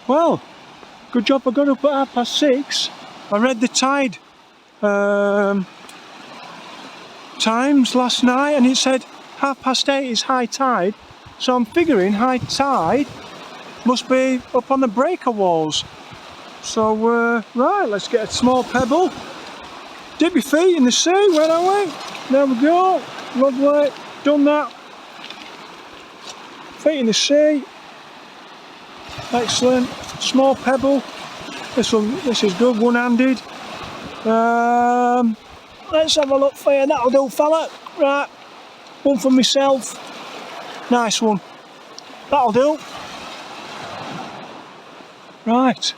Well, good job I got up at 6:30. I read the tide times last night and it said 8:30 is high tide. So I'm figuring high tide must be up on the breaker walls. So right, let's get a small pebble. Dip your feet in the sea, where are we? There we go, lovely, done that. Feet in the sea, excellent. Small pebble, this is good, one-handed. Let's have a look for you, that'll do fella. Right, one for myself, nice one, that'll do. Right,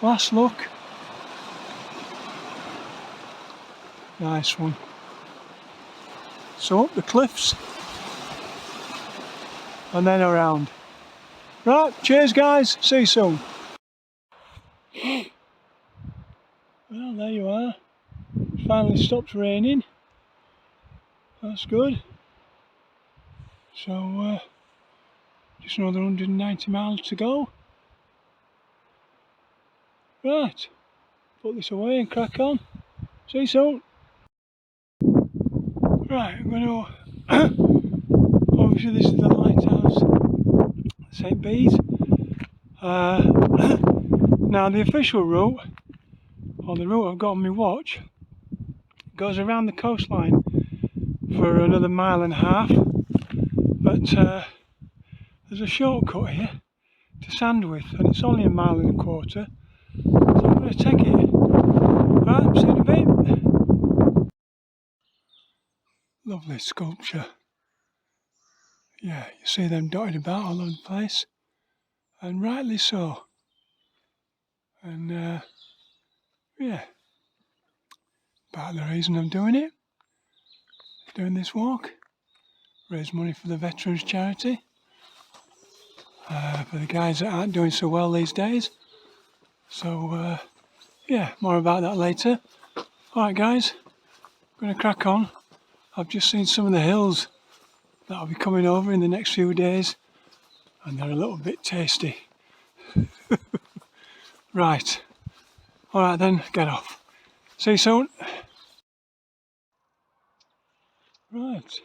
last look. Nice one. So up the cliffs and then around. Right, cheers guys, see you soon. Well, there you are. It's finally stopped raining. That's good. So just another 190 miles to go. Right, put this away and crack on. See you soon. Right, I'm going to, obviously this is the lighthouse, St. Bees. Now the official route, or the route I've got on my watch, goes around the coastline for another 1.5 miles, but there's a shortcut here to Sandwith and it's only 1.25 miles, so I'm going to take it. Right, see you in a bit. Lovely sculpture. Yeah, you see them dotted about all over the place, and rightly so. And yeah, part of the reason I'm doing it, doing this walk, raise money for the Veterans Charity, for the guys that aren't doing so well these days. So yeah, more about that later. Alright guys, I'm going to crack on. I've just seen some of the hills that I'll be coming over in the next few days, and they're a little bit tasty. Right, alright then, get off. See you soon. Right,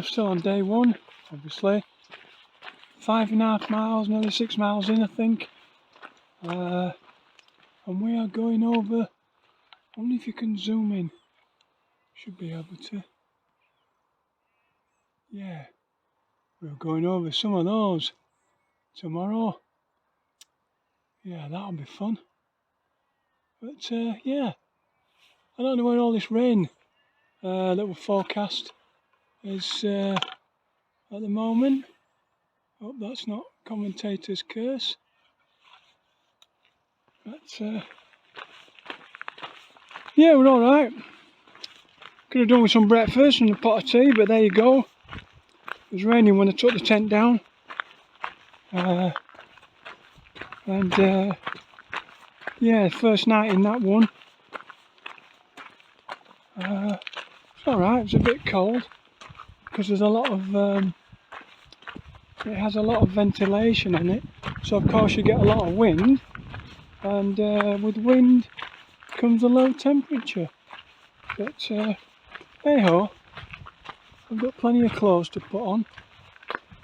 still on day one, obviously. 5.5 miles, nearly 6 miles in I think. And we are going over, I wonder if you can zoom in. Should be able to. Yeah, we're going over some of those tomorrow. Yeah, that'll be fun. But yeah, I don't know where all this rain that we're forecast is at the moment. Hope that's not commentator's curse. But yeah, we're alright. Could have done with some breakfast and a pot of tea, but there you go. It was raining when I took the tent down. And yeah, first night in that one. It's alright, it's a bit cold because there's a lot of it has a lot of ventilation in it, so of course you get a lot of wind, and with wind comes a low temperature. But hey ho, I've got plenty of clothes to put on,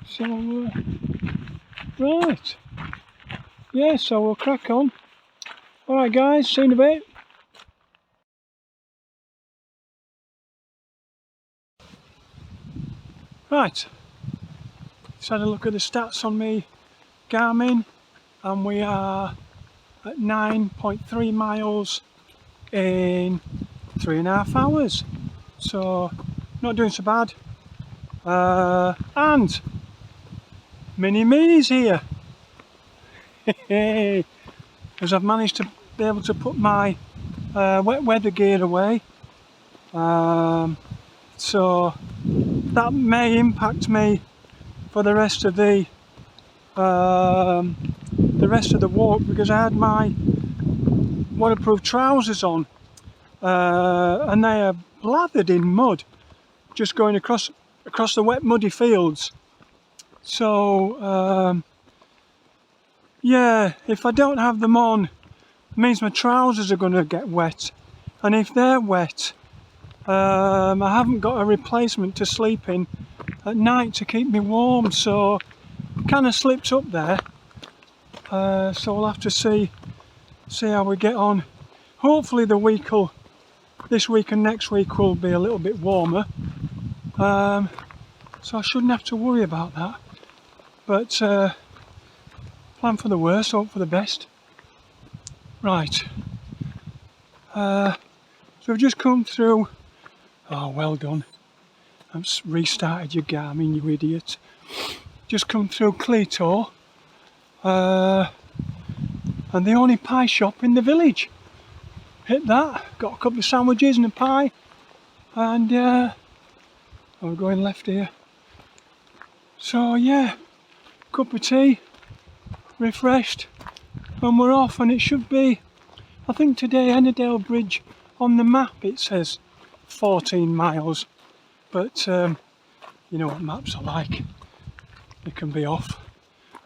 so right, yeah, so we'll crack on. Alright guys, see you in a bit. Right, let's have a look at the stats on me Garmin, and we are at 9.3 miles in 3.5 hours, so not doing so bad. And Mini Me's here, as I've managed to be able to put my wet weather gear away, so that may impact me for the rest of the walk, because I had my waterproof trousers on, and they are blathered in mud just going across the wet muddy fields. So yeah, if I don't have them on, it means my trousers are going to get wet, and if they're wet, I haven't got a replacement to sleep in at night to keep me warm, so kind of slipped up there. So we'll have to see how we get on. Hopefully this week and next week will be a little bit warmer, so I shouldn't have to worry about that. But plan for the worst, hope for the best. Right, so we've just come through. Oh, well done. I've restarted your Garmin, you idiot. Just come through Cleto, and the only pie shop in the village. Hit that, got a couple of sandwiches and a pie, and we're going left here. So yeah, cup of tea, refreshed, and we're off. And it should be, I think today, Ennerdale Bridge on the map it says 14 miles, but you know what maps are like. It can be off,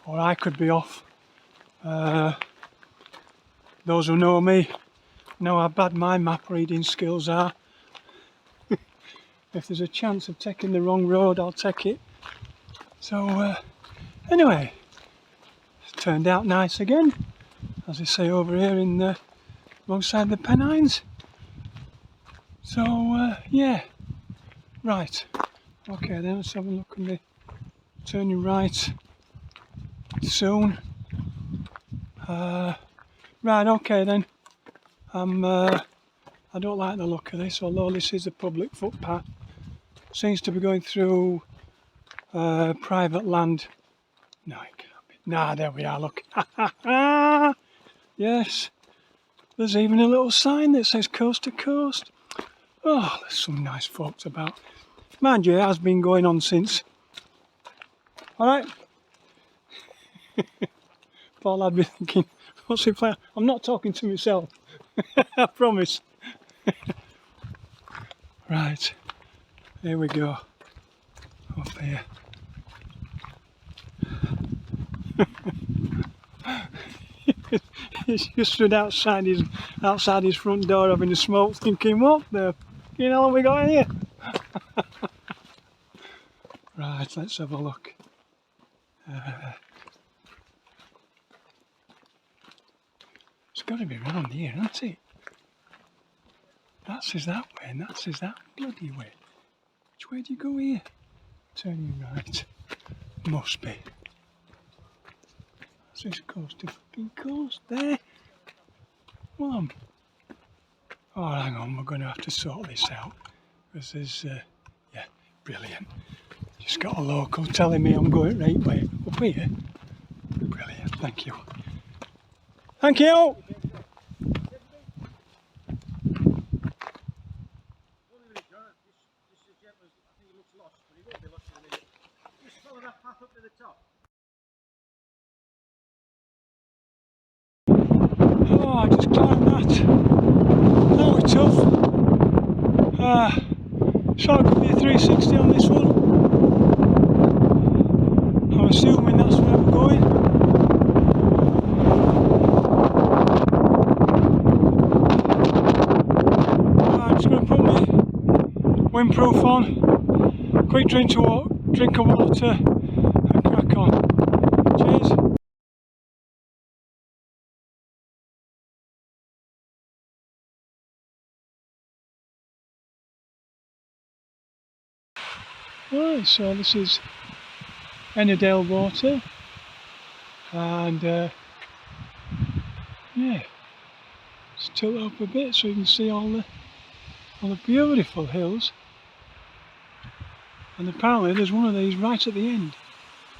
or I could be off. Those who know me know how bad my map reading skills are. If there's a chance of taking the wrong road, I'll take it. So anyway, it's turned out nice again, as they say over here in alongside the Pennines. So yeah, right, okay then, let's have a look at the turning right soon. Right, okay then. I don't like the look of this, although this is a public footpath. Seems to be going through private land. No, it can't be. Nah, there we are, look. Yes, there's even a little sign that says coast to coast. Oh, there's some nice folks about. Mind you, it has been going on since. Alright. Paul, I'd be thinking, what's he playing? I'm not talking to myself. I promise. Right, here we go. Up here. He's just stood outside his front door having a smoke, thinking, what the hell have we got here? Right, let's have a look. It's got to be round here, hasn't it? That says that way, and that says that bloody way. Which way do you go here? Turning right. Must be. That's this coast to fucking coast there. Well, oh, hang on, we're going to have to sort this out. Because there's, yeah, brilliant. Just got a local telling me I'm going right way. Up here. Brilliant, thank you. Thank you! Oh, I just climbed that. That was tough. So it could be a 360 on this one. I'm assuming that's where we're going. I'm just going to put my windproof on, quick drink of water and crack on. Cheers. Right, so this is Ennerdale water, and yeah, let's tilt up a bit so you can see all the beautiful hills. And apparently there's one of these right at the end,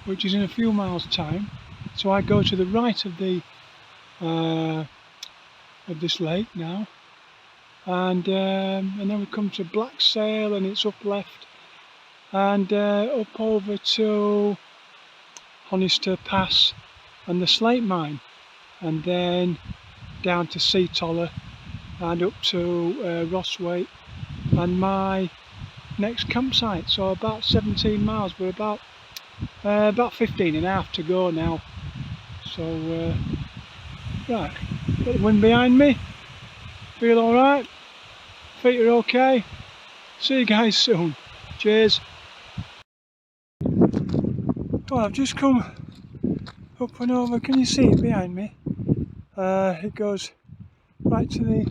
which is in a few miles' time. So I go to the right of the of this lake now, and then we come to Black Sail, and it's up left, and up over to Honister Pass and the Slate Mine, and then down to Seatoller and up to Rosswaite and my next campsite. So about 17 miles. We're about About 15.5 to go now. So, right, got the wind behind me. Feel alright? Feet are okay? See you guys soon. Cheers. Well, I've just come up and over. Can you see it behind me? It goes right to the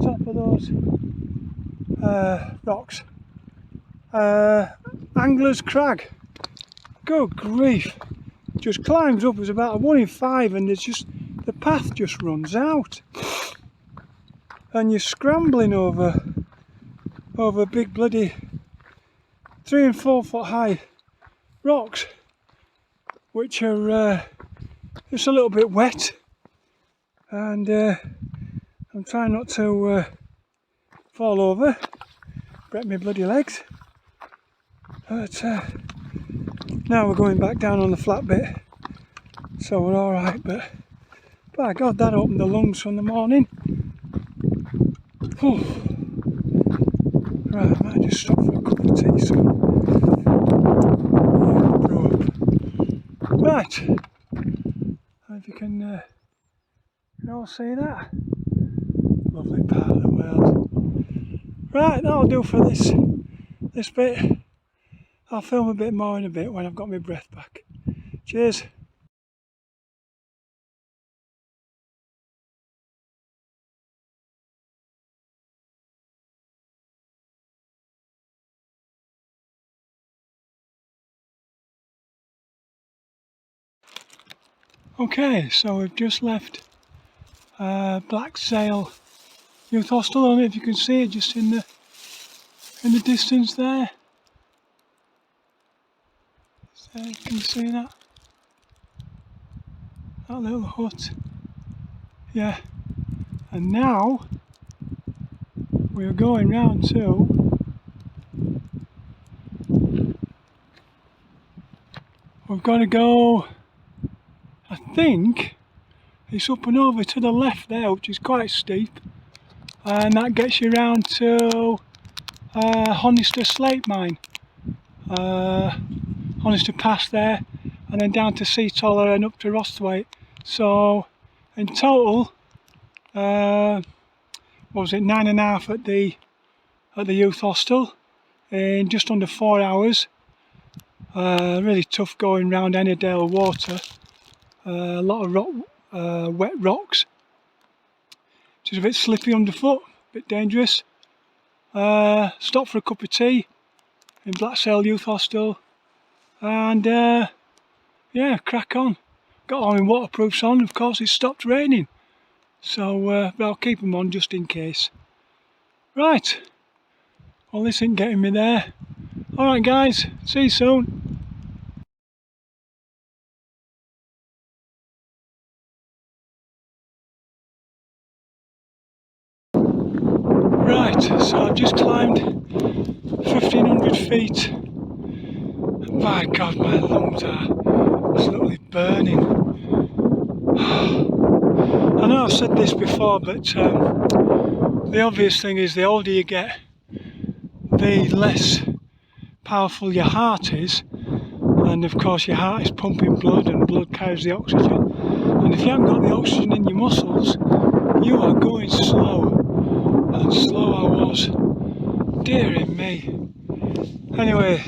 top of those rocks. Angler's Crag. Good grief! Just climbs up. It's about a 1 in 5, and there's just the path just runs out, and you're scrambling over big bloody 3 and 4 foot high rocks, which are just a little bit wet, and I'm trying not to fall over, break my bloody legs. But now we're going back down on the flat bit, so we're alright. But by God, that opened the lungs from the morning. Whew. Right, I might just stop for a cup of tea soon. Right, if you can all see that. Lovely part of the world. Right, that'll do for this bit. I'll film a bit more in a bit when I've got my breath back. Cheers. Okay, so we've just left Black Sail Youth Hostel. I don't know if you can see it just in the distance there. Can you see that? That little hut. Yeah. And now we're going round to we've got to go, I think it's up and over to the left there, which is quite steep, and that gets you round to Honister Slate Mine, Honister Pass there, and then down to Seatoller and up to Rosthwaite. So in total, what was it, 9.5 at the youth hostel in just under 4 hours. Really tough going round Ennerdale water. A lot of wet rocks, which is a bit slippy underfoot, a bit dangerous. Stopped for a cup of tea in Black Sail Youth Hostel, and yeah, crack on. Got all my waterproofs on. Of course, it's stopped raining, so but I'll keep them on just in case. Right, well, this ain't getting me there. Alright guys, see you soon. Right, so I've just climbed 1,500 feet. And by God, my lungs are absolutely burning. I know I've said this before, but the obvious thing is the older you get, the less powerful your heart is. And of course your heart is pumping blood, and blood carries the oxygen. And if you haven't got the oxygen in your muscles, you are going slow. And slow I was. Dearie me. Anyway,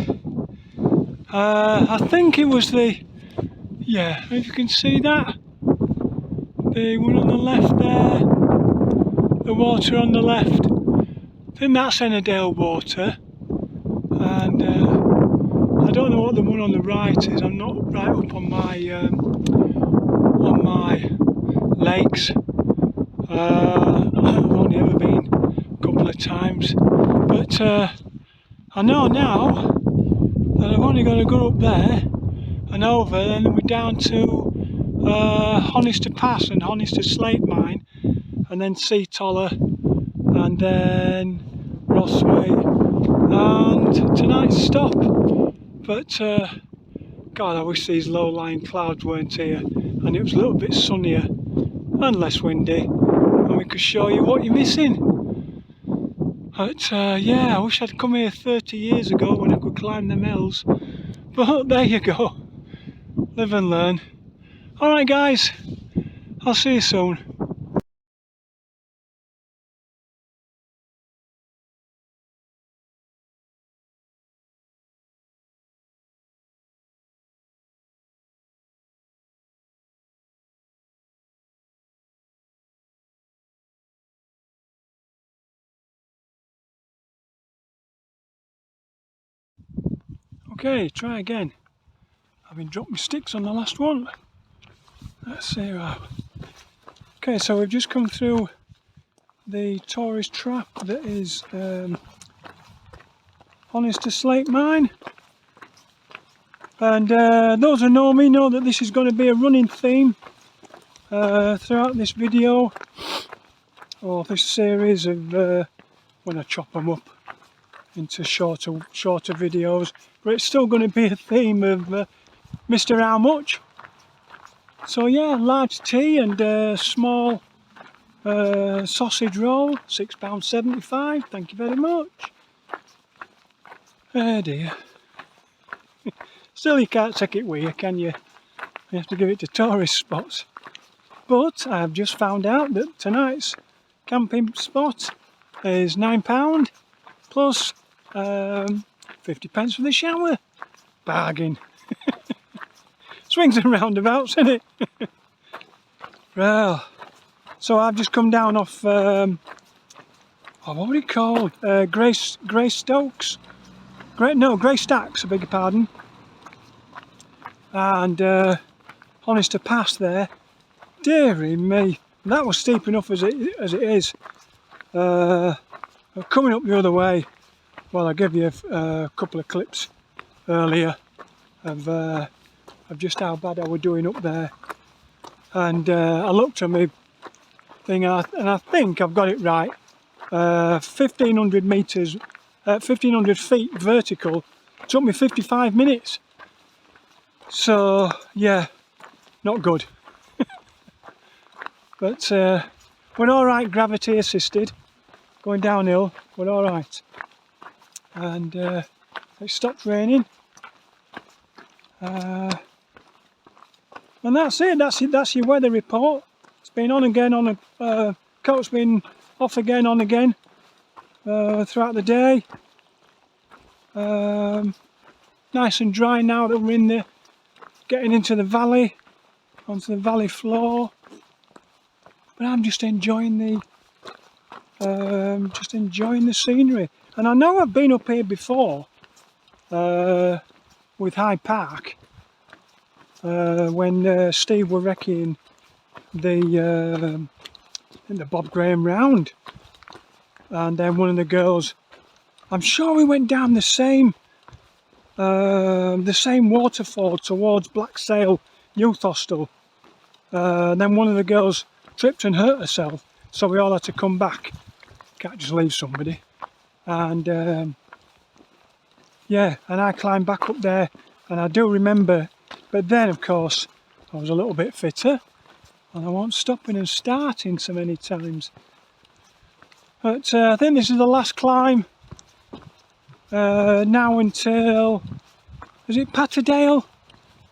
I think it was if you can see that, the one on the left there, the water on the left, I think that's Ennerdale water, and I don't know what the one on the right is. I'm not right up on my lakes. I've only ever been a couple of times, but I know now that I've only got to go up there and over, and then we're down to Honister Pass and Honister Slate Mine, and then Seatoller, and then Rosthwaite, and tonight's stop. But God, I wish these low-lying clouds weren't here, and it was a little bit sunnier and less windy, and we could show you what you're missing. But yeah, I wish I'd come here 30 years ago when I could climb them hills. But there you go, live and learn. Alright guys, I'll see you soon. Okay, try again. I've been dropping sticks on the last one. Let's see how. Okay, so we've just come through the tourist trap that is Honest to Slate Mine. And those who know me know that this is going to be a running theme throughout this video, or this series of when I chop them up into shorter videos. But it's still going to be a theme of Mr. How Much. So yeah, large tea and small sausage roll, £6.75. Thank you very much. Oh dear. Still, you can't take it with you, can you? You have to give it to tourist spots. But I've just found out that tonight's camping spot is £9 plus 50p for the shower. Bargain. Swings and roundabouts, isn't it? Well, so I've just come down off oh, what were it called? Grey Stokes? Grey Stacks, I beg your pardon. And Honest to Pass there. Dearie me, that was steep enough as it is. Coming up the other way, well, I gave you a couple of clips earlier of just how bad I was doing up there, and I looked at my thing and I think I've got it right. 1500 meters, 1500 feet vertical took me 55 minutes. So yeah, not good. But we're all right, gravity assisted, going downhill, we're all right. And it stopped raining. And that's it. That's your weather report. It's been on again, coat's been off again, on again throughout the day. Nice and dry now that we're in the getting into the valley, onto the valley floor. But I'm just enjoying the scenery. And I know I've been up here before with Hyde Park when Steve were wrecking the Bob Graham round, and then one of the girls, I'm sure we went down the same waterfall towards Blacksail Youth Hostel. Then one of the girls tripped and hurt herself, so we all had to come back. Can't just leave somebody. And yeah, and I climbed back up there, and I do remember, but then of course I was a little bit fitter and I wasn't stopping and starting so many times. But I think this is the last climb now until, is it Patterdale?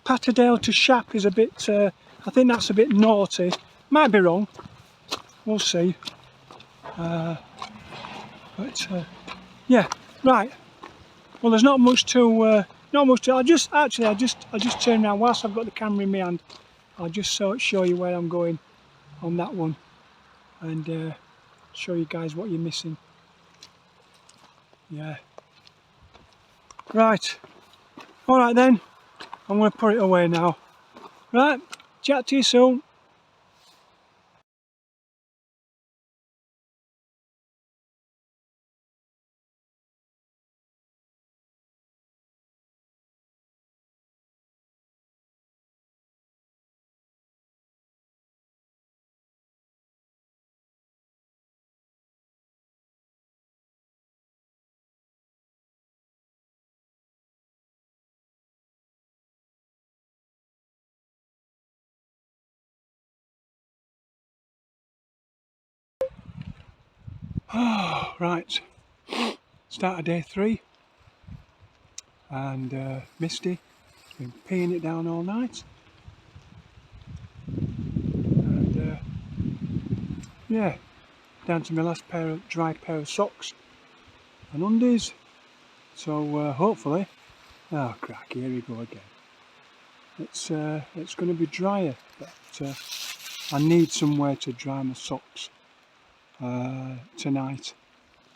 Patterdale to Shap is a bit, I think that's a bit naughty. Might be wrong, we'll see. But yeah, right. Well, there's not much to. I just turn around whilst I've got the camera in my hand. I'll just show you where I'm going on that one, and show you guys what you're missing. Yeah. Right. All right then. I'm going to put it away now. Right. Chat to you soon. Oh, right. Start of day 3, and misty. Been peeing it down all night, and yeah, down to my last dry pair of socks and undies. So hopefully, oh crack, here we go again. It's going to be drier, but I need somewhere to dry my socks tonight.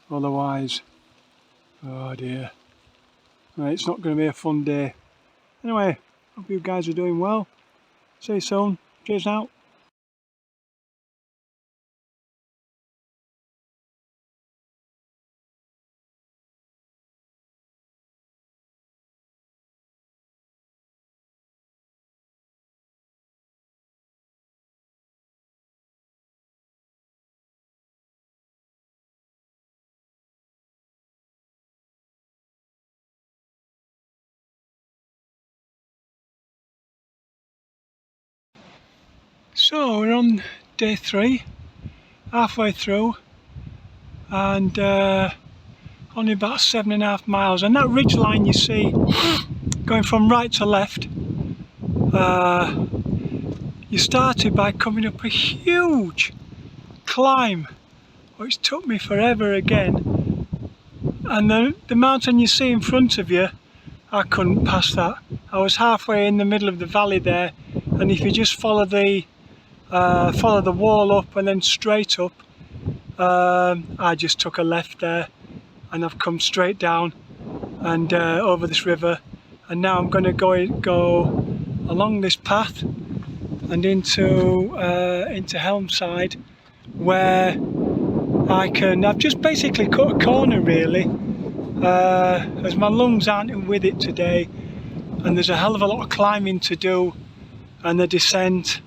Otherwise, oh dear, it's not going to be a fun day. Anyway, hope you guys are doing well. See you soon. Cheers now. So we're on day 3, halfway through, and only about 7.5 miles. And that ridge line you see going from right to left, you started by coming up a huge climb, which took me forever again. And the mountain you see in front of you, I couldn't pass that. I was halfway in the middle of the valley there, and if you just follow the wall up and then straight up, I just took a left there, and I've come straight down and over this river, and now I'm going to go along this path and into Helmside, where I've just basically cut a corner really, as my lungs aren't with it today, and there's a hell of a lot of climbing to do and the descent,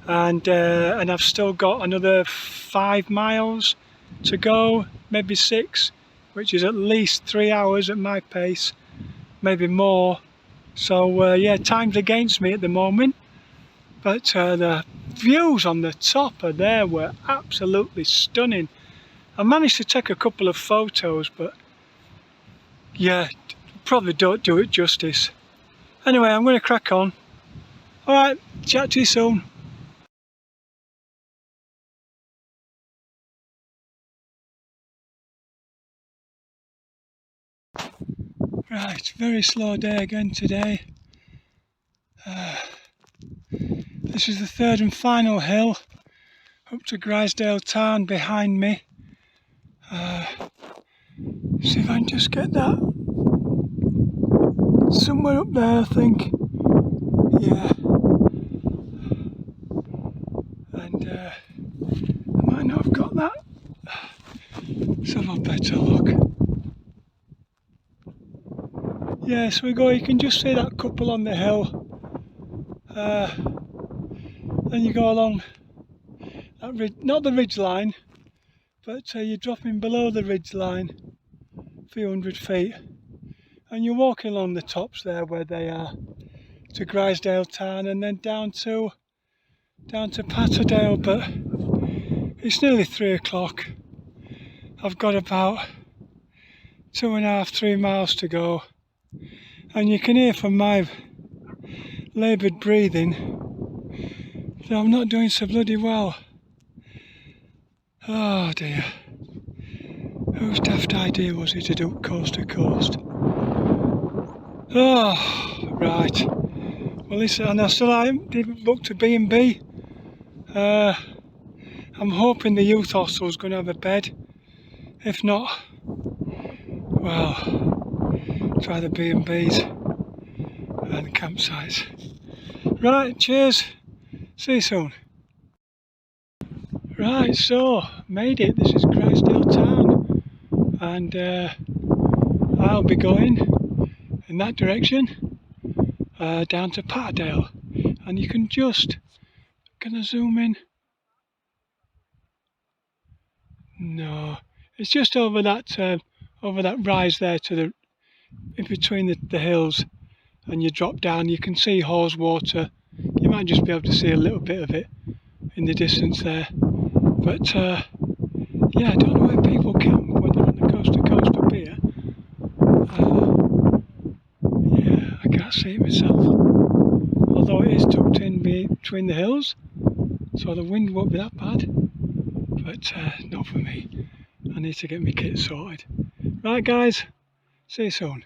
and I've still got another 5 miles to go, maybe 6, which is at least 3 hours at my pace, maybe more. So yeah, time's against me at the moment, but the views on the top of there were absolutely stunning. I managed to take a couple of photos, but yeah, probably don't do it justice. Anyway, I'm going to crack on. Alright, chat to you soon. Right, very slow day again today. This is the 3rd and final hill up to Grisdale Tarn behind me. See if I can just get that somewhere up there, I think. Yeah. And I might not have got that. Let's have a better look. Yes, we go. You can just see that couple on the hill. Then you go along that ridge, not the ridge line, but you're dropping below the ridge line a few hundred feet, and you're walking along the tops there where they are to Grisdale Tarn, and then down to Patterdale. But it's nearly 3 o'clock. I've got about 2.5, 3 miles to go, and you can hear from my laboured breathing that I'm not doing so bloody well. Oh dear. Whose daft idea was it to do coast to coast? Oh, right. Well, listen, and I still didn't book to B&B. I'm hoping the youth hostel is going to have a bed. If not, well, try the B&Bs and campsites. Right, cheers. See you soon. Right, so made it. This is Grisdale Tarn, and I'll be going in that direction down to Patterdale, and you can just zoom in. No, it's just over that rise there to the in between the hills, and you drop down. You can see Haweswater. You might just be able to see a little bit of it in the distance there. But yeah, I don't know where people camp when they're on the coast to coast up here. Yeah, I can't see it myself. Although it is tucked in between the hills, so the wind won't be that bad. But not for me. I need to get my kit sorted. Right guys, see you soon.